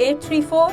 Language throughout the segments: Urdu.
834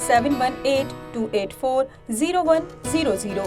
7182840100।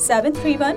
731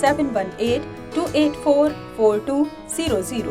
718-284-4200।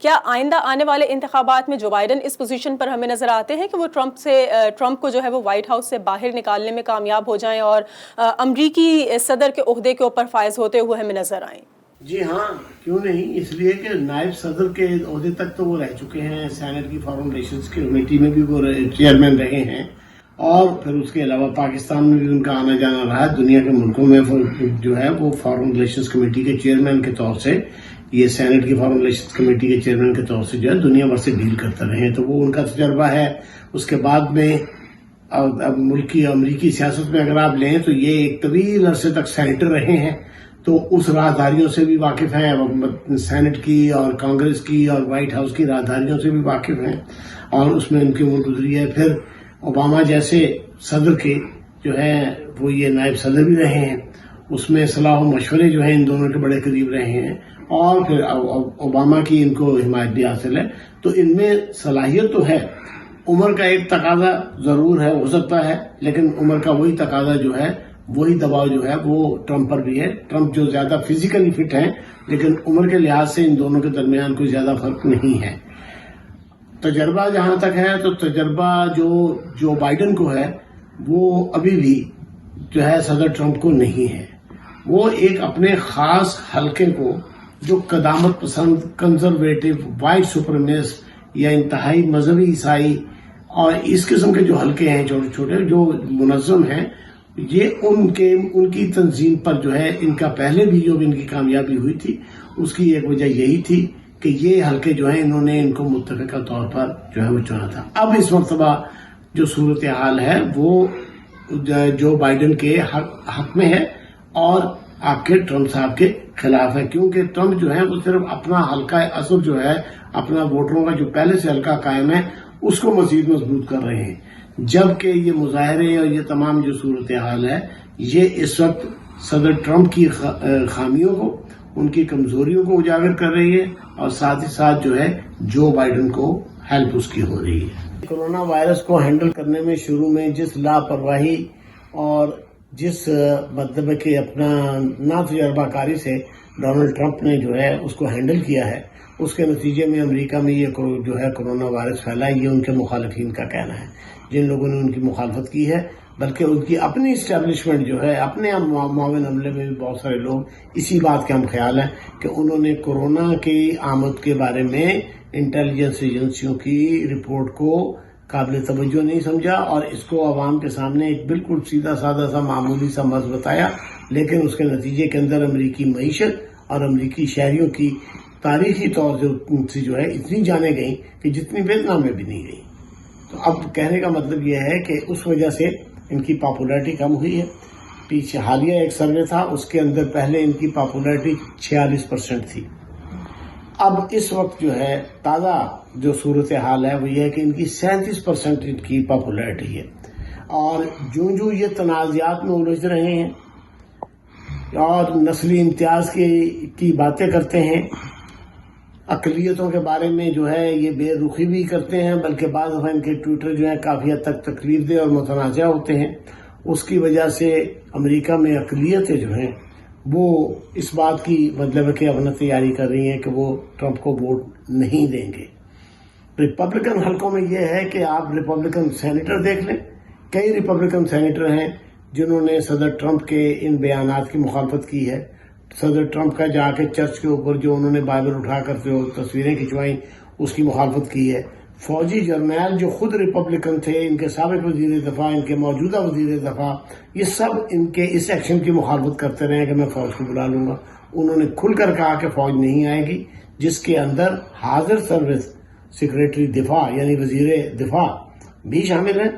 کیا آئندہ آنے والے انتخابات میں جو بائیڈن اس پوزیشن پر ہمیں نظر آتے ہیں کہ وہ ٹرمپ کو جو ہے وہ وائٹ ہاؤس سے باہر نکالنے میں کامیاب ہو جائیں اور امریکی صدر کے عہدے کے اوپر فائز ہوتے ہوئے ہمیں نظر آئیں؟ جی ہاں، کیوں نہیں، اس لیے کہ نائب صدر کے عہدے تک تو وہ رہ چکے ہیں، سینٹ کی فارن ریلیشنز کمیٹی میں بھی وہ چیئرمین رہے ہیں، اور پھر اس کے علاوہ پاکستان میں بھی ان کا آنا جانا رہا ہے، دنیا کے ملکوں میں جو ہے وہ فارن ریلیشنز کمیٹی کے چیئرمین کے طور سے، یہ سینٹ کی فارن ریلیشنز کمیٹی کے چیئرمین کے طور سے جو ہے دنیا بھر سے ڈیل کرتے رہے ہیں، تو وہ ان کا تجربہ ہے۔ اس کے بعد میں امریکی سیاست میں اگر آپ لیں تو یہ ایک طویل عرصے تک سینیٹر رہے ہیں، تو اس راہداریوں سے بھی واقف ہیں، سینٹ کی اور کانگریس کی اور وائٹ ہاؤس کی راہداریوں سے بھی واقف ہیں، اور اس میں ان کی عمر گزری ہے۔ پھر اوباما جیسے صدر کے جو ہے وہ یہ نائب صدر بھی رہے ہیں، اس میں صلاح و مشورے جو ہیں ان دونوں کے بڑے قریب رہے ہیں، اور پھر اوباما کی ان کو حمایت بھی حاصل ہے، تو ان میں صلاحیت تو ہے۔ عمر کا ایک تقاضا ضرور ہے، ہو سکتا ہے، لیکن عمر کا وہی تقاضا جو ہے، وہی دباؤ جو ہے وہ ٹرمپ پر بھی ہے۔ ٹرمپ جو زیادہ فزیکلی فٹ ہیں، لیکن عمر کے لحاظ سے ان دونوں کے درمیان کوئی زیادہ فرق نہیں ہے۔ تجربہ جہاں تک ہے تو تجربہ جو بائیڈن کو ہے وہ ابھی بھی جو ہے صدر ٹرمپ کو نہیں ہے۔ وہ ایک اپنے خاص حلقے کو جو قدامت پسند، کنزرویٹو، وائٹ سپریمیسٹ یا انتہائی مذہبی عیسائی اور اس قسم کے جو حلقے ہیں چھوٹے چھوٹے جو منظم ہیں، یہ ان کی تنظیم پر جو ہے ان کا پہلے بھی جو ان کی کامیابی ہوئی تھی اس کی ایک وجہ یہی تھی کہ یہ حلقے جو ہیں انہوں نے ان کو متفقہ طور پر جو ہے وہ چنا تھا۔ اب اس مرتبہ جو صورتحال ہے وہ جو بائیڈن کے حق میں ہے اور آپ کے ٹرمپ صاحب کے خلاف ہے، کیونکہ ٹرمپ جو ہے وہ صرف اپنا حلقہ اصل جو ہے، اپنا ووٹروں کا جو پہلے سے حلقہ قائم ہے اس کو مزید مضبوط کر رہے ہیں، جبکہ یہ مظاہرے اور یہ تمام جو صورتحال ہے یہ اس وقت صدر ٹرمپ کی خامیوں کو، ان کی کمزوریوں کو اجاگر کر رہی ہے، اور ساتھ ہی ساتھ جو ہے جو بائیڈن کو ہیلپ اس کی ہو رہی ہے۔ کورونا وائرس کو ہینڈل کرنے میں شروع میں جس لاپرواہی اور جس مطلب کہ اپنا نا تجربہ کاری سے ڈونلڈ ٹرمپ نے جو ہے اس کو ہینڈل کیا ہے، اس کے نتیجے میں امریکہ میں یہ جو ہے کورونا وائرس پھیلا، یہ ان کے مخالفین کا کہنا ہے، جن لوگوں نے ان کی مخالفت کی ہے، بلکہ ان کی اپنی اسٹیبلشمنٹ جو ہے، اپنے معاون عملے میں بھی بہت سارے لوگ اسی بات کے ہم خیال ہیں کہ انہوں نے کورونا کی آمد کے بارے میں انٹیلیجنس ایجنسیوں کی رپورٹ کو قابل توجہ نہیں سمجھا، اور اس کو عوام کے سامنے ایک بالکل سیدھا سادہ سا معمولی سا مرض بتایا، لیکن اس کے نتیجے کے اندر امریکی معیشت اور امریکی شہریوں کی تاریخی طور سے جو ہے اتنی جانیں گئیں کہ جتنی ویتنام میں بھی نہیں گئی۔ تو اب کہنے کا مطلب یہ ہے کہ اس وجہ سے ان کی پاپولیرٹی کم ہوئی ہے۔ پیچھے حالیہ ایک سروے تھا، اس کے اندر پہلے ان کی پاپولیرٹی 46% تھی، اب اس وقت جو ہے تازہ جو صورتحال ہے وہ یہ ہے کہ ان کی 37% ان کی پاپولیرٹی ہے، اور جو یہ تنازعات میں الجھ رہے ہیں اور نسلی امتیاز کی باتیں کرتے ہیں، اقلیتوں کے بارے میں جو ہے یہ بے رخی بھی کرتے ہیں، بلکہ بعض دفعہ ان کے ٹویٹر جو ہے کافی حد تک تکلیف دہ اور متنازع ہوتے ہیں، اس کی وجہ سے امریکہ میں اقلیتیں جو ہیں وہ اس بات کی مطلب ہے کہ اپنا تیاری کر رہی ہیں کہ وہ ٹرمپ کو ووٹ نہیں دیں گے۔ ریپبلکن حلقوں میں یہ ہے کہ آپ ریپبلکن سینیٹر دیکھ لیں، کئی ریپبلکن سینیٹر ہیں جنہوں نے صدر ٹرمپ کے ان بیانات کی مخالفت کی ہے۔ صدر ٹرمپ کا جا کے چرچ کے اوپر جو انہوں نے بائبل اٹھا کر جو تصویریں کھنچوائیں اس کی مخالفت کی ہے۔ فوجی جرنیل جو خود ریپبلکن تھے، ان کے سابق وزیر دفاع، ان کے موجودہ وزیر دفاع، یہ سب ان کے اس ایکشن کی مخالفت کرتے رہے کہ میں فوج کو بلا لوں گا۔ انہوں نے کھل کر کہا کہ فوج نہیں آئے گی، جس کے اندر حاضر سروس سیکریٹری دفاع یعنی وزیر دفاع بھی شامل ہیں۔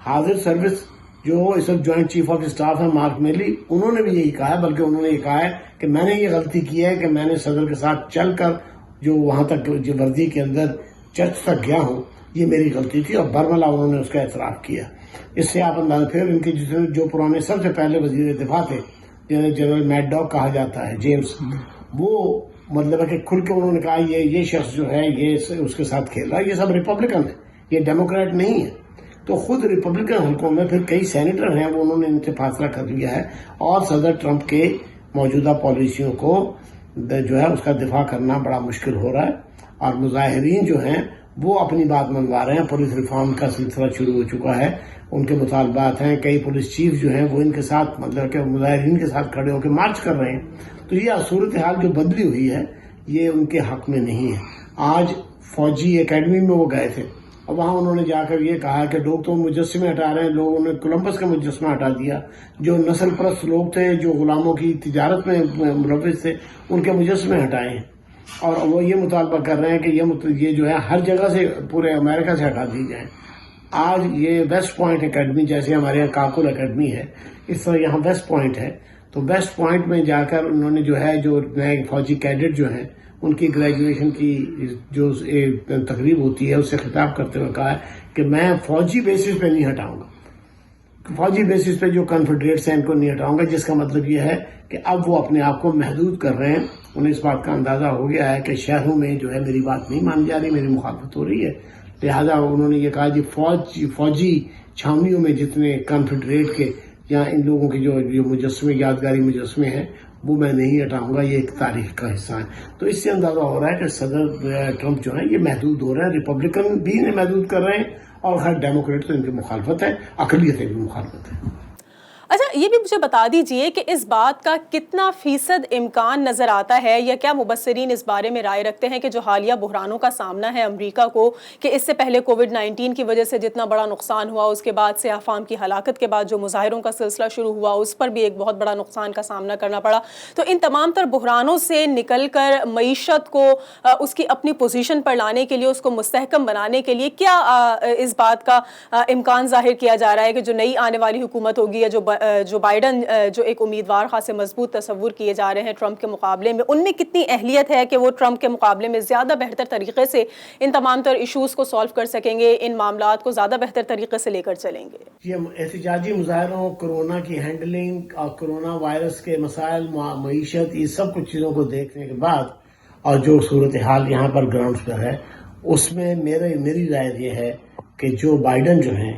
حاضر سروس جو اس وقت جوائنٹ چیف آف اسٹاف ہے مارک میلی، انہوں نے بھی یہی کہا ہے، بلکہ انہوں نے یہ کہا ہے کہ میں نے یہ غلطی کی ہے کہ میں نے صدر کے ساتھ چل کر جو وہاں تک جو وردی کے اندر چرچ تک گیا ہوں، یہ میری غلطی تھی، اور برملا انہوں نے اس کا اعتراف کیا۔ اس سے آپ اندازہ، پھر ان کے جو پرانے سب سے پہلے وزیر دفاع تھے جنہیں جنرل میڈ ڈاگ کہا جاتا ہے، جیمز، وہ مطلب ہے کہ کھل کے انہوں نے کہا یہ شخص جو ہے یہ اس کے ساتھ کھیل رہا ہے، یہ سب ریپبلکن ہے، یہ ڈیموکریٹ نہیں ہے۔ تو خود ریپبلکن حلقوں میں پھر کئی سینیٹر ہیں، وہ انہوں نے ان سے فاصلہ کر لیا ہے اور صدر ٹرمپ کے موجودہ پالیسیوں کو جو ہے اس کا دفاع کرنا بڑا مشکل ہو رہا ہے، اور مظاہرین جو ہیں وہ اپنی بات منوا رہے ہیں. پولیس ریفارم کا سلسلہ شروع ہو چکا ہے، ان کے مطالبات ہیں. کئی پولیس چیف جو ہیں وہ ان کے ساتھ مطلب کہ مظاہرین کے ساتھ کھڑے ہو کے مارچ کر رہے ہیں. تو یہ صورتحال جو بدلی ہوئی ہے یہ ان کے حق میں نہیں ہے. آج فوجی اکیڈمی میں وہ گئے تھے اور وہاں انہوں نے جا کر یہ کہا کہ لوگ تو مجسمے ہٹا رہے ہیں. لوگوں نے کولمبس کا مجسمہ ہٹا دیا. جو نسل پرست لوگ تھے، جو غلاموں کی تجارت میں ملوث تھے، ان کے مجسمے ہٹائے ہیں. اور وہ یہ مطالبہ کر رہے ہیں کہ یہ جو ہے ہر جگہ سے، پورے امریکہ سے ہٹا دی جائیں. آج یہ ویسٹ پوائنٹ اکیڈمی، جیسے ہمارے یہاں کاکل اکیڈمی ہے، اس طرح یہاں ویسٹ پوائنٹ ہے. تو ویسٹ پوائنٹ میں جا کر انہوں نے جو ہے جو نئے فوجی کیڈٹ جو ہیں ان کی گریجویشن کی جو تقریب ہوتی ہے اس سے خطاب کرتے ہوئے کہا ہے کہ میں فوجی بیسس پہ نہیں ہٹاؤں گا. فوجی بیسس پہ جو کنفیڈریٹس ہیں ان کو نہیں ہٹاؤں گا، جس کا مطلب یہ ہے کہ اب وہ اپنے آپ کو محدود کر رہے ہیں. انہیں اس بات کا اندازہ ہو گیا ہے کہ شہروں میں جو ہے میری بات نہیں مانی جا رہی، میری مخالفت ہو رہی ہے. لہذا انہوں نے یہ کہا جی فوجی چھاونیوں میں جتنے کنفیڈریٹ کے یا ان لوگوں کے جو مجسمے، یادگاری مجسمے ہیں، وہ میں نہیں ہٹاؤں گا. یہ ایک تاریخ کا حصہ ہے. تو اس سے اندازہ ہو رہا ہے کہ صدر ٹرمپ جو ہے یہ محدود ہو رہے ہیں. ریپبلکن بھی انہیں محدود کر رہے ہیں اور ہر ڈیموکریٹ تو ان کی مخالفت ہے، اقلیتیں بھی مخالفت ہے. اچھا، یہ بھی مجھے بتا دیجئے کہ اس بات کا کتنا فیصد امکان نظر آتا ہے یا کیا مبصرین اس بارے میں رائے رکھتے ہیں کہ جو حالیہ بحرانوں کا سامنا ہے امریکہ کو، کہ اس سے پہلے کووڈ-19 کی وجہ سے جتنا بڑا نقصان ہوا، اس کے بعد سے عوام کی ہلاکت کے بعد جو مظاہروں کا سلسلہ شروع ہوا، اس پر بھی ایک بہت بڑا نقصان کا سامنا کرنا پڑا. تو ان تمام تر بحرانوں سے نکل کر معیشت کو اس کی اپنی پوزیشن پر لانے کے لیے، اس کو مستحکم بنانے کے لیے کیا اس بات کا امکان ظاہر کیا جا رہا ہے کہ جو نئی آنے والی حکومت ہوگی یا جو بائیڈن جو ایک امیدوار خاصے مضبوط تصور کیے جا رہے ہیں ٹرمپ کے مقابلے میں، ان میں کتنی احلیت ہے کہ وہ ٹرمپ کے مقابلے میں زیادہ بہتر طریقے سے ان تمام تر ایشوز کو سالو کر سکیں گے، ان معاملات کو زیادہ بہتر طریقے سے لے کر چلیں گے؟ یہ احتجاجی مظاہروں، کورونا کی ہینڈلنگ اور کورونا وائرس کے مسائل، معیشت، یہ سب کچھ چیزوں کو دیکھنے کے بعد اور جو صورتحال یہاں پر گراؤنڈ پر ہے، اس میں میری رائے یہ ہے کہ جو بائیڈن جو ہیں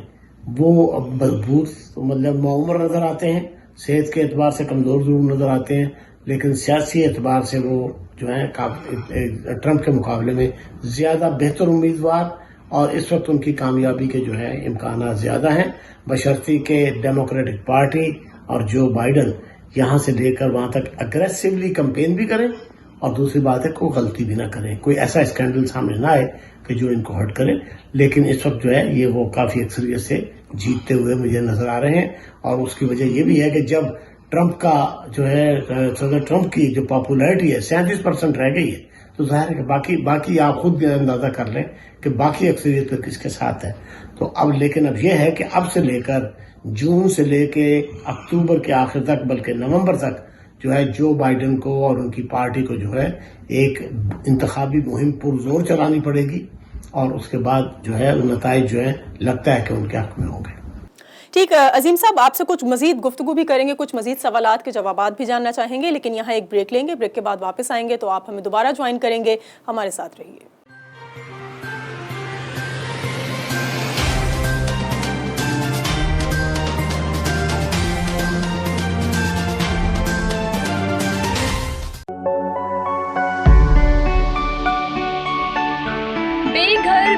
وہ مضبوط مطلب معمر نظر آتے ہیں، صحت کے اعتبار سے کمزور ضرور نظر آتے ہیں، لیکن سیاسی اعتبار سے وہ جو ہیں ٹرمپ کے مقابلے میں زیادہ بہتر امیدوار، اور اس وقت ان کی کامیابی کے جو ہے امکانات زیادہ ہیں، بشرطی کہ ڈیموکریٹک پارٹی اور جو بائیڈن یہاں سے لے کر وہاں تک اگریسولی کمپین بھی کریں، اور دوسری بات ہے کوئی غلطی بھی نہ کریں، کوئی ایسا اسکینڈل سامنے نہ آئے کہ جو ان کو ہرٹ کرے. لیکن اس وقت جو ہے یہ وہ کافی اکثریت سے جیتتے ہوئے مجھے نظر آ رہے ہیں. اور اس کی وجہ یہ بھی ہے کہ جب ٹرمپ کا جو ہے صدر ٹرمپ کی جو پاپولیرٹی ہے 37% رہ گئی ہے، تو ظاہر ہے کہ باقی آپ خود بھی اندازہ کر لیں کہ باقی اکثریت پہ کس کے ساتھ ہے. تو لیکن اب یہ ہے کہ اب سے لے کر جون سے لے کے اکتوبر کے آخر تک، بلکہ نومبر تک جو ہے جو بائیڈن کو اور ان کی پارٹی کو جو ہے ایک انتخابی مہم پرزور چلانی پڑے گی، اور اس کے بعد جو ہے نتائج جو ہے لگتا ہے کہ ان کے حق میں ہوں گے. ٹھیک، عظیم صاحب آپ سے کچھ مزید گفتگو بھی کریں گے، کچھ مزید سوالات کے جوابات بھی جاننا چاہیں گے، لیکن یہاں ایک بریک لیں گے. بریک کے بعد واپس آئیں گے تو آپ ہمیں دوبارہ جوائن کریں گے. ہمارے ساتھ رہیے.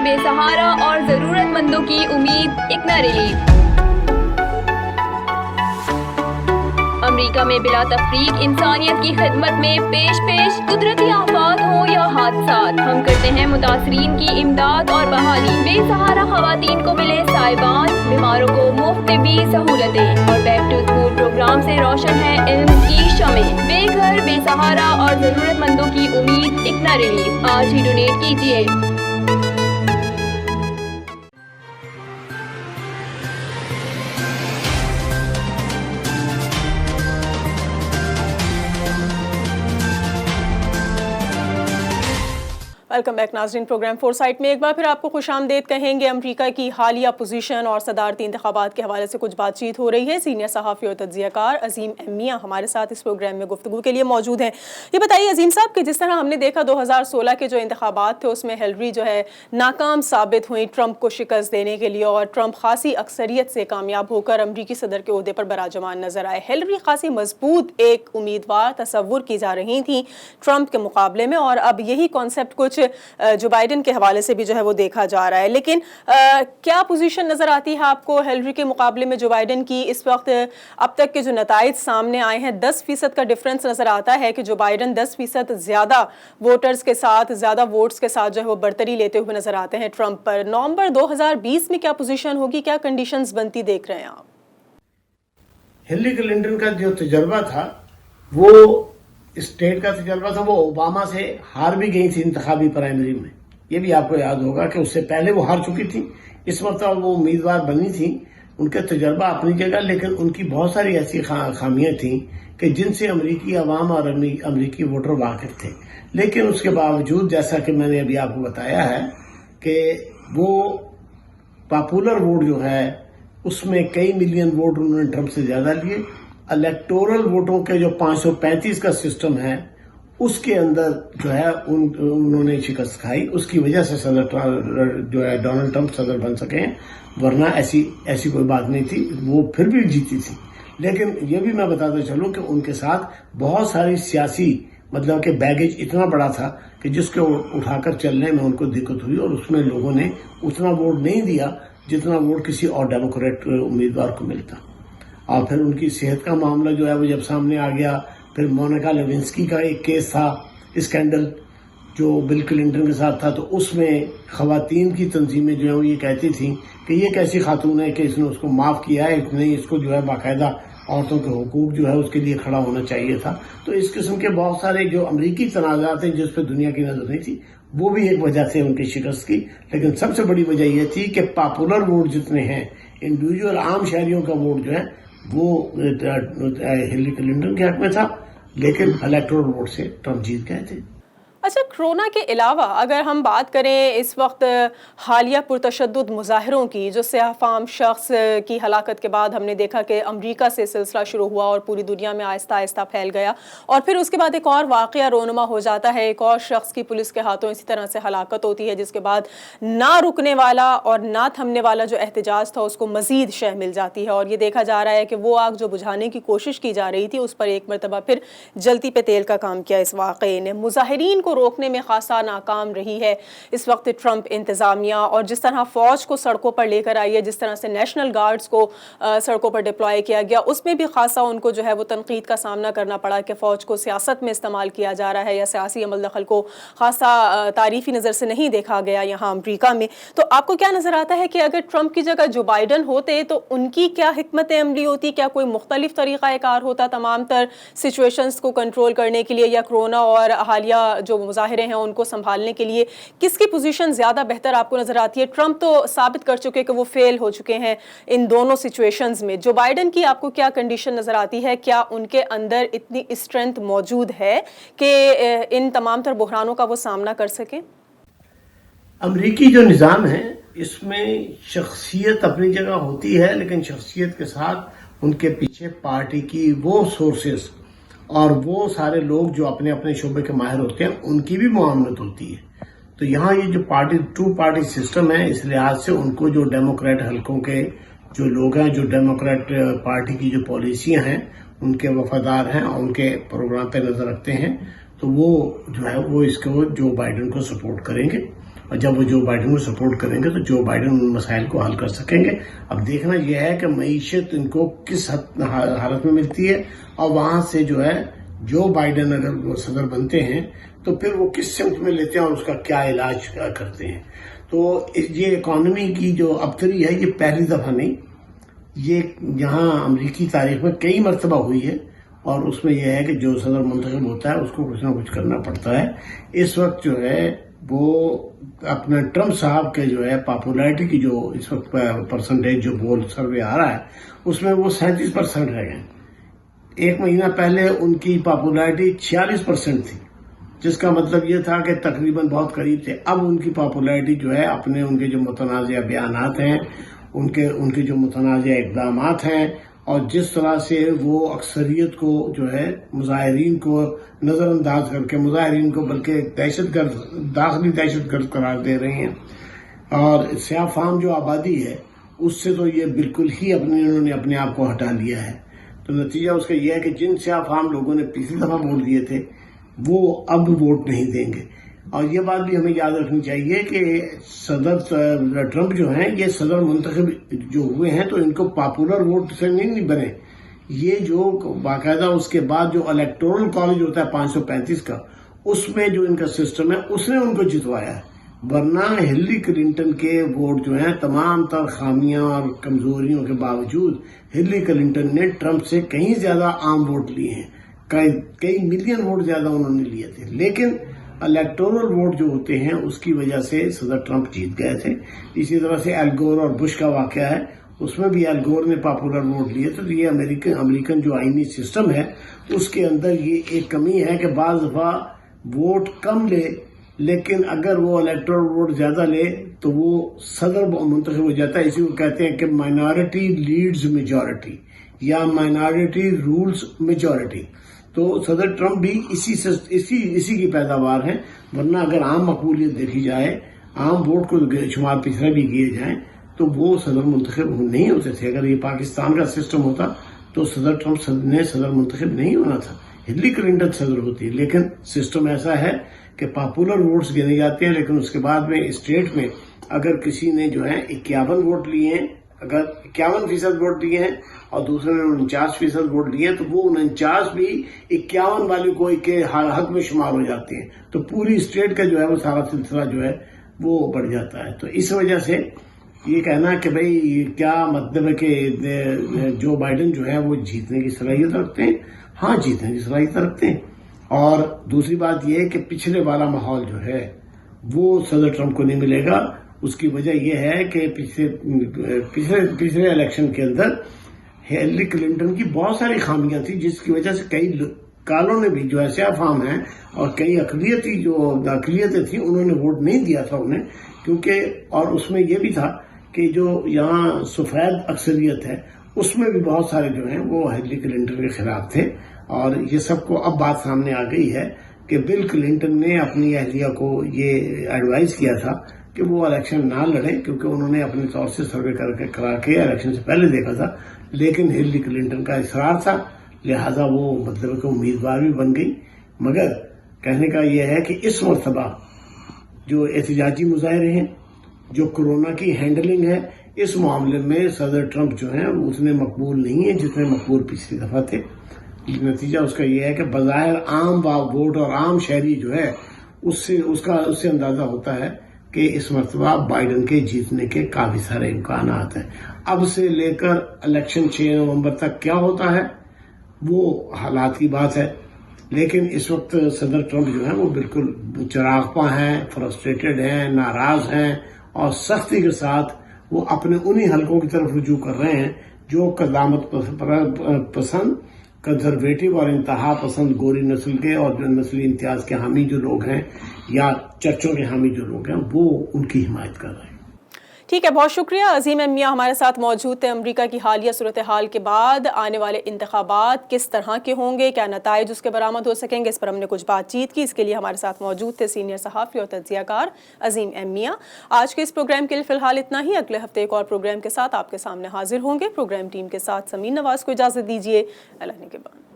بے سہارا اور ضرورت مندوں کی امید، اکنا ریلیف. امریکہ میں بلا تفریق انسانیت کی خدمت میں پیش قدرتی آفات ہوں یا حادثات، ہم کرتے ہیں متاثرین کی امداد اور بحالی. بے سہارا خواتین کو ملے سائبان، بیماروں کو مفت طبی سہولتیں، اور بیک ٹو اسکول پروگرام سے روشن ہے علم کی شمع. بے گھر، بے سہارا اور ضرورت مندوں کی امید، اکنا ریلیف. آج ہی ڈونیٹ کیجیے. ویلکم بیک ناظرین، پروگرام فور سائٹ میں ایک بار پھر آپ کو خوش آمدید کہیں گے۔ امریکہ کی حالیہ پوزیشن اور صدارتی انتخابات کے حوالے سے کچھ بات چیت ہو رہی ہے۔ سینئر صحافی اور تجزیہ کار عظیم ایم میاں ہمارے ساتھ اس پروگرام میں گفتگو کے لیے موجود ہیں۔ یہ بتائیے عظیم صاحب کہ جس طرح ہم نے دیکھا 2016 کے جو انتخابات تھے اس میں ہیلری جو ہے ناکام ثابت ہوئی ٹرمپ کو شکست دینے کے لیے، اور ٹرمپ خاصی اکثریت سے کامیاب ہو کر امریکی صدر کے عہدے پر براجمان نظر آئے۔ ہیلری خاصی مضبوط ایک امیدوار تصور کی جا رہی تھیں ٹرمپ کے مقابلے میں، اور اب یہی کانسیپٹ کچھ جو بائیڈن کے حوالے سے بھی جو ہے وہ دیکھا جا رہا ہے۔ لیکن کیا پوزیشن نظر آتی ہے آپ کو ہیلری کے مقابلے میں جو بائیڈن کی؟ اس وقت اب تک کے جو نتائج سامنے آئے ہیں 10% کا ڈفرنس نظر آتا ہے کہ جو بائیڈن 10% زیادہ ووٹرز کے ساتھ، زیادہ ووٹس کے ساتھ جو ہے وہ برتری لیتے ہوئے نظر آتے ہیں ٹرمپ پر۔ نومبر 2020 میں کیا پوزیشن ہوگی، کیا کنڈیشنز بنتی دیکھ رہے ہیں آپ؟ ہلری کلنٹن کا جو تجربہ تھا وہ اسٹیٹ کا تجربہ تھا، وہ اوباما سے ہار بھی گئی تھی انتخابی پرائمری میں، یہ بھی آپ کو یاد ہوگا کہ اس سے پہلے وہ ہار چکی تھی، اس مرتبہ وہ امیدوار بنی تھی۔ ان کا تجربہ اپنی جگہ، لیکن ان کی بہت ساری ایسی خامیاں تھیں کہ جن سے امریکی عوام اور امریکی ووٹر واقف تھے، لیکن اس کے باوجود جیسا کہ میں نے ابھی آپ کو بتایا ہے کہ وہ پاپولر ووٹ جو ہے اس میں کئی ملین ووٹ انہوں نے ٹرمپ سے زیادہ لیے۔ الیکٹورل ووٹوں کے جو 535 کا سسٹم ہے اس کے اندر جو ہے انہوں نے شکست کھائی، اس کی وجہ سے جو ہے ڈونلڈ ٹرمپ صدر بن سکے ہیں، ورنہ ایسی کوئی بات نہیں تھی، وہ پھر بھی جیتی تھی۔ لیکن یہ بھی میں بتاتا چلوں کہ ان کے ساتھ بہت ساری سیاسی مطلب کہ بیگیج اتنا بڑا تھا کہ جس کو اٹھا کر چلنے میں ان کو دقت ہوئی، اور اس میں لوگوں نے اتنا ووٹ نہیں دیا جتنا ووٹ کسی اور ڈیموکریٹ امیدوار کو ملتا۔ اور پھر ان کی صحت کا معاملہ جو ہے وہ جب سامنے آ گیا، پھر مونیکا لیونسکی کا ایک کیس تھا، اسکینڈل جو بل کلنٹن کے ساتھ تھا، تو اس میں خواتین کی تنظیمیں جو ہے وہ یہ کہتی تھیں کہ یہ کیسی خاتون ہے کہ اس نے اس کو معاف کیا ہے، نہیں اس کو جو ہے باقاعدہ عورتوں کے حقوق جو ہے اس کے لیے کھڑا ہونا چاہیے تھا۔ تو اس قسم کے بہت سارے جو امریکی تنازعات ہیں جس پہ دنیا کی نظر نہیں تھی، وہ بھی ایک وجہ سے ان کی شکست کی۔ لیکن سب سے بڑی وجہ یہ تھی کہ پاپولر ووٹ جتنے ہیں، انڈیویجول عام شہریوں کا ووٹ جو ہے وہ ہلری کلنٹن کے حق میں تھا، لیکن الیکٹورل ووٹ سے ٹرمپ جیت گئے تھے۔ اچھا، کرونا کے علاوہ اگر ہم بات کریں اس وقت حالیہ پرتشدد مظاہروں کی، جو سیاہ فام شخص کی ہلاکت کے بعد ہم نے دیکھا کہ امریکہ سے سلسلہ شروع ہوا اور پوری دنیا میں آہستہ آہستہ پھیل گیا، اور پھر اس کے بعد ایک اور واقعہ رونما ہو جاتا ہے، ایک اور شخص کی پولیس کے ہاتھوں اسی طرح سے ہلاکت ہوتی ہے، جس کے بعد نہ رکنے والا اور نہ تھمنے والا جو احتجاج تھا اس کو مزید شہ مل جاتی ہے، اور یہ دیکھا جا رہا ہے کہ وہ آگ جو بجھانے کی کوشش کی جا رہی تھی اس پر ایک مرتبہ پھر جلتی پہ تیل کا کام کیا اس واقعے نے۔ مظاہرین کو روکنے میں خاصا ناکام رہی ہے اس وقت ٹرمپ انتظامیہ، اور جس طرح فوج کو سڑکوں پر لے کر آئی ہے، جس طرح سے نیشنل گارڈز کو سڑکوں پر ڈپلوائے کیا گیا، اس میں بھی خاصا ان کو جو ہے وہ تنقید کا سامنا کرنا پڑا کہ فوج کو سیاست میں استعمال کیا جا رہا ہے یا سیاسی عمل دخل کو خاصا تعریفی نظر سے نہیں دیکھا گیا یہاں امریکہ میں۔ تو آپ کو کیا نظر آتا ہے کہ اگر ٹرمپ کی جگہ جو بائیڈن ہوتے تو ان کی کیا حکمت عملی ہوتی، کیا کوئی مختلف طریقہ کار ہوتا تمام تر سچویشنز کو کنٹرول کرنے کے لیے، یا کرونا اور حالیہ جو مظاہرے ہیں ان کو سنبھالنے کے لیے کس کی پوزیشن زیادہ بہتر آپ کو نظر آتی ہے؟ ٹرمپ تو ثابت کر چکے کہ وہ فیل ہو چکے ہیں ان دونوں سچویشنز میں، جو بائیڈن کی آپ کو کیا کنڈیشن نظر آتی ہے؟ کیا ان کے اندر اتنی اسٹرینتھ موجود ہے کہ ان تمام تر بحرانوں کا وہ سامنا کر سکیں؟ امریکی جو نظام ہے اس میں شخصیت اپنی جگہ ہوتی ہے، لیکن شخصیت کے ساتھ ان کے پیچھے پارٹی کی وہ سورسز اور وہ سارے لوگ جو اپنے اپنے شعبے کے ماہر ہوتے ہیں ان کی بھی معاونت ہوتی ہے۔ تو یہاں یہ جو ٹو پارٹی سسٹم ہے، اس لحاظ سے ان کو جو ڈیموکریٹ حلقوں کے جو لوگ ہیں، جو ڈیموکریٹ پارٹی کی جو پالیسیاں ہیں ان کے وفادار ہیں اور ان کے پروگرام پہ نظر رکھتے ہیں، تو وہ جو ہے وہ اس کو جو بائیڈن کو سپورٹ کریں گے، اور جب وہ جو بائیڈن کو سپورٹ کریں گے تو جو بائیڈن ان مسائل کو حل کر سکیں گے۔ اب دیکھنا یہ ہے کہ معیشت ان کو کس حالت میں ملتی ہے، اور وہاں سے جو ہے جو بائیڈن اگر وہ صدر بنتے ہیں تو پھر وہ کس سمت میں لیتے ہیں اور اس کا کیا علاج کرتے ہیں۔ تو یہ اکانومی کی جو ابتری ہے یہ پہلی دفعہ نہیں، یہ یہاں امریکی تاریخ میں کئی مرتبہ ہوئی ہے، اور اس میں یہ ہے کہ جو صدر منتخب ہوتا ہے اس کو کچھ نہ کچھ کرنا پڑتا ہے۔ اس وقت جو ہے وہ اپنا ٹرمپ صاحب کے جو ہے پاپولیرٹی کی جو اس وقت پرسنٹیج جو پول سروے آ رہا ہے اس میں وہ 37% رہ گئے۔ ایک مہینہ پہلے ان کی پاپولیرٹی 46% تھی، جس کا مطلب یہ تھا کہ تقریباً بہت قریب تھے. اب ان کی پاپولیرٹی جو ہے اپنے ان کے جو متنازع بیانات ہیں، ان کے جو متنازع اقدامات ہیں، اور جس طرح سے وہ اکثریت کو جو ہے مظاہرین کو نظر انداز کر کے مظاہرین کو بلکہ دہشت گرد، داخلی دہشت گرد قرار دے رہے ہیں، اور سیاہ فام جو آبادی ہے اس سے تو یہ بالکل ہی انہوں نے اپنے آپ کو ہٹا لیا ہے. تو نتیجہ اس کا یہ ہے کہ جن سیاہ فام لوگوں نے پچھلی دفعہ ووٹ دیے تھے وہ اب ووٹ نہیں دیں گے. اور یہ بات بھی ہمیں یاد رکھنی چاہیے کہ صدر ٹرمپ جو ہیں یہ صدر منتخب جو ہوئے ہیں تو ان کو پاپولر ووٹ سے نہیں بنے. یہ جو باقاعدہ اس کے بعد جو الیکٹورل کالج ہوتا ہے 535 کا، اس میں جو ان کا سسٹم ہے اس نے ان کو جتوایا ہے. ورنہ ہلری کلنٹن کے ووٹ جو ہیں تمام تر خامیاں اور کمزوریوں کے باوجود ہلری کلنٹن نے ٹرمپ سے کہیں زیادہ عام ووٹ لیے ہیں، کئی ملین ووٹ زیادہ انہوں نے لیے تھے. لیکن الیکٹورل ووٹ جو ہوتے ہیں اس کی وجہ سے صدر ٹرمپ جیت گئے تھے. اسی طرح سے ایل گور اور بش کا واقعہ ہے، اس میں بھی ایل گور نے پاپولر ووٹ لیے. تو یہ امریکن جو آئینی سسٹم ہے اس کے اندر یہ ایک کمی ہے کہ بعض دفعہ ووٹ کم لے لیکن اگر وہ الیکٹورل ووٹ زیادہ لے تو وہ صدر منتخب ہو جاتا ہے. اسی کو کہتے ہیں کہ مائنارٹی لیڈز میجورٹی یا مائنارٹی رولز میجورٹی. تو صدر ٹرمپ بھی اسی کی پیداوار ہیں. ورنہ اگر عام مقبولیت دیکھی جائے، عام ووٹ کو شمار پچھلے بھی کیے جائیں تو وہ صدر منتخب نہیں ہوتے تھے. اگر یہ پاکستان کا سسٹم ہوتا تو صدر ٹرمپ نے صدر منتخب نہیں ہونا تھا، ہلری کلنٹن صدر ہوتی. لیکن سسٹم ایسا ہے کہ پاپولر ووٹس گنے جاتے ہیں، لیکن اس کے بعد میں اسٹیٹ میں اگر کسی نے جو ہے 51 ووٹ لیے ہیں، اگر 51% ووٹ لیے ہیں اور دوسرے نے 49% ووٹ لیے ہیں تو وہ 49 بھی 51 والے کو کے حق میں شمار ہو جاتے ہیں. تو پوری اسٹیٹ کا جو ہے وہ سارا سلسلہ جو ہے وہ بڑھ جاتا ہے. تو اس وجہ سے یہ کہنا کہ بھئی کیا مطلب ہے کہ جو بائیڈن جو ہے وہ جیتنے کی صلاحیت رکھتے ہیں؟ ہاں، جیتنے کی صلاحیت رکھتے ہیں. اور دوسری بات یہ ہے کہ پچھلے والا ماحول جو ہے وہ صدر ٹرمپ کو نہیں ملے گا. اس کی وجہ یہ ہے کہ پچھلے الیکشن کے اندر ہلری کلنٹن کی بہت ساری خامیاں تھیں، جس کی وجہ سے کئی کالوں نے بھی جو ہے سیاہ فام ہیں اور کئی اقلیتیں تھیں انہوں نے ووٹ نہیں دیا تھا انہیں، کیونکہ اور اس میں یہ بھی تھا کہ جو یہاں سفید اکثریت ہے اس میں بھی بہت سارے جو ہیں وہ ہلری کلنٹن کے خلاف تھے. اور یہ سب کو اب بات سامنے آ گئی ہے کہ بل کلنٹن نے اپنی اہلیہ کو یہ ایڈوائز کیا تھا کہ وہ الیکشن نہ لڑیں، کیونکہ انہوں نے اپنے طور سے سروے کرا کے الیکشن سے پہلے دیکھا تھا. لیکن ہلری کلنٹن کا اصرار تھا، لہٰذا وہ مطلب کہ امیدوار بھی بن گئی. مگر کہنے کا یہ ہے کہ اس مرتبہ جو احتجاجی مظاہرے ہیں، جو کورونا کی ہینڈلنگ ہے، اس معاملے میں صدر ٹرمپ جو ہیں وہ اتنے مقبول نہیں ہیں جتنے مقبول پچھلی دفعہ تھے. نتیجہ اس کا یہ ہے کہ بظاہر عام ووٹ اور عام شہری جو ہے اس سے اندازہ ہوتا ہے کہ اس مرتبہ بائیڈن کے جیتنے کے کافی سارے امکانات ہیں. اب سے لے کر الیکشن 6 نومبر تک کیا ہوتا ہے وہ حالات کی بات ہے. لیکن اس وقت صدر ٹرمپ جو ہیں وہ بالکل چراغپاں ہیں، فرسٹریٹڈ ہیں، ناراض ہیں، اور سختی کے ساتھ وہ اپنے انہی حلقوں کی طرف رجوع کر رہے ہیں جو قدامت پسند، کنزرویٹو اور انتہا پسند گوری نسل کے اور جو نسلی امتیاز کے حامی جو لوگ ہیں یا چرچوں کے حامی جو لوگ ہیں وہ ان کی حمایت کر رہے ہیں. ٹھیک ہے، بہت شکریہ. عظیم میاں ہمارے ساتھ موجود تھے. امریکہ کی حالیہ صورتحال کے بعد آنے والے انتخابات کس طرح کے ہوں گے، کیا نتائج اس کے برآمد ہو سکیں گے، اس پر ہم نے کچھ بات چیت کی. اس کے لیے ہمارے ساتھ موجود تھے سینئر صحافی اور تجزیہ کار عظیم میاں. آج کے اس پروگرام کے لیے فی الحال اتنا ہی. اگلے ہفتے ایک اور پروگرام کے ساتھ آپ کے سامنے حاضر ہوں گے. پروگرام ٹیم کے ساتھ سمین نواز کو اجازت دیجیے. اللہ نگہبان.